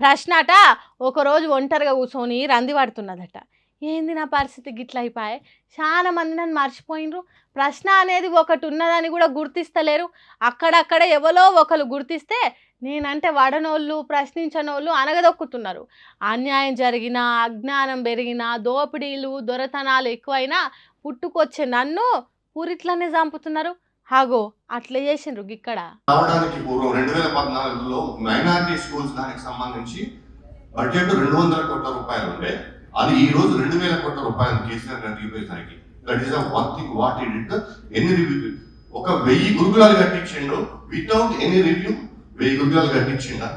ప్రశ్నట ఒకరోజు ఒంటరిగా కూర్చొని రంది పడుతున్నదట. ఏంది నా పరిస్థితి గిట్ల అయిపాయే, చాలా మంది నన్ను మర్చిపోయినరు, ప్రశ్న అనేది ఒకటి ఉన్నదని కూడా గుర్తిస్తలేరు, అక్కడక్కడ ఎవరో ఒకరు గుర్తిస్తే నేనంటే వడనోళ్ళు ప్రశ్నించనోళ్ళు అనగదొక్కుతున్నారు. అన్యాయం జరిగినా, అజ్ఞానం పెరిగినా, దోపిడీలు దొరతనాలు ఎక్కువైనా పుట్టుకొచ్చే నన్ను పూరిట్లనే చంపుతున్నారు. హాగో అట్లా చేసిండ్రు ఇక్కడ. రావడానికి పూర్వం 2014లో మైనారిటీ స్కూల్స్ దానికి సంబంధించి బడ్జెట్ 200 కోట్ల రూపాయలు ఉండే, అది ఈ రోజు 2000 కోట్ల రూపాయలు కేసీఆర్ గారు దిగిపోయేసరికి that is one thing what it it. ఎన్ని రివ్యూ, ఒక 1000 గురుకులాలు కట్టించిండు వితౌట్ ఎనీ రివ్యూ. 1000 గురుకులాలు కట్టించిండా?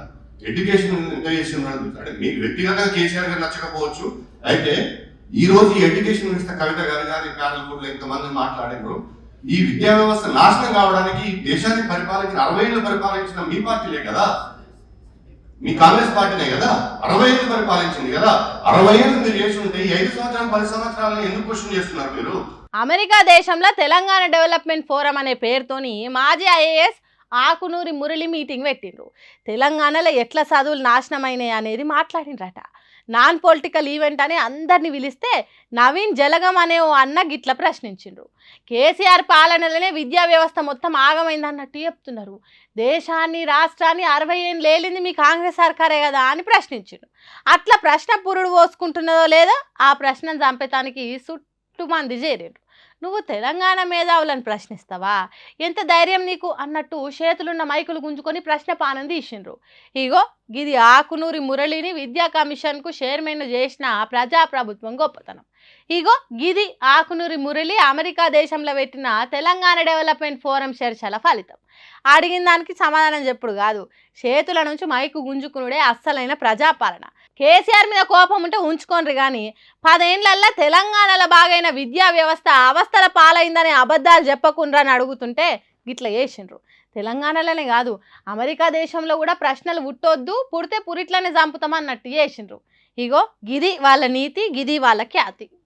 ఎడ్యుకేషన్ ఎంత చేసిండు? మీకు వ్యక్తిగతంగా కేసీఆర్ గారు నచ్చకపోవచ్చు, అయితే ఈ రోజు ఈ ఎడ్యుకేషన్ మినిస్టర్ కవిత గారు గారి ప్యానల్ కూడా ఎంతమంది మాట్లాడారు. ఈ విద్యా వ్యవస్థ నాశనం కావడానికి దేశాన్ని పరిపాలించిన 60 ఏళ్ళు పరిపాలించిన మీ పార్టీలే కదా, మీ కాంగ్రెస్ పార్టీనే కదా 60 ఏళ్ళు పరిపాలించింది కదా. 60 ఏళ్ళు మీరు చేసి ఉంటే ఈ 5 సంవత్సరాలు 10 సంవత్సరాలను ఎందుకు క్వశ్చన్ చేస్తున్నారు మీరు? అమెరికా దేశంలో తెలంగాణ డెవలప్మెంట్ ఫోరం అనే పేరుతోని మాజీ ఐఏఎస్ ఆకునూరి మురళి మీటింగ్ పెట్టిండ్రు. తెలంగాణలో ఎట్లా చదువులు నాశనమైనాయి అనేది మాట్లాడిండ్రట. నాన్ పొలిటికల్ ఈవెంట్ అని అందరిని పిలిస్తే నవీన్ జలగం అనే ఓ అన్న గిట్ల ప్రశ్నించిండ్రు. కేసీఆర్ పాలనలోనే విద్యా వ్యవస్థ మొత్తం ఆగమైంది అన్నట్టు చెప్తున్నారు. దేశాన్ని రాష్ట్రాన్ని 60 ఏళ్ళు లేలింది మీ కాంగ్రెస్ సర్కారే కదా అని ప్రశ్నించిండు. అట్లా ప్రశ్న పురుడు పోసుకుంటున్నదో లేదో ఆ ప్రశ్నను చంపేతానికి చుట్టుమంది చేరిండ్రు. నువ్వు తెలంగాణ మేధావులను ప్రశ్నిస్తావా, ఎంత ధైర్యం నీకు అన్నట్టు చేతులున్న మైకులు గుంజుకొని ప్రశ్న పానం తీసిండ్రు. ఇగో గిది ఆకునూరి మురళిని విద్యా కమిషన్కు చైర్మన్ చేసిన ప్రజాప్రభుత్వం గొప్పతనం. ఇగో గిది ఆకునూరి మురళి అమెరికా దేశంలో పెట్టిన తెలంగాణ డెవలప్మెంట్ ఫోరం చర్చల ఫలితం. అడిగిన దానికి సమాధానం చెప్పుడు కాదు, చేతుల నుంచి మైకు గుంజుకునుడే అస్సలైన ప్రజాపాలన. కేసీఆర్ మీద కోపం ఉంటే ఉంచుకోండి, కానీ 10 ఏళ్లల్లో తెలంగాణలో బాగైన విద్యా వ్యవస్థ అవస్థల పాలైందనే అబద్ధాలు చెప్పకుండా అని అడుగుతుంటే గిట్ల చేసిండ్రు. తెలంగాణలోనే కాదు అమెరికా దేశంలో కూడా ప్రశ్నలు పుట్టొద్దు, పుడితే పురిట్లనే చంపుతామన్నట్టు చేసిండ్రు. ఇగో గిది వాళ్ళ నీతి, గిది వాళ్ళ ఖ్యాతి.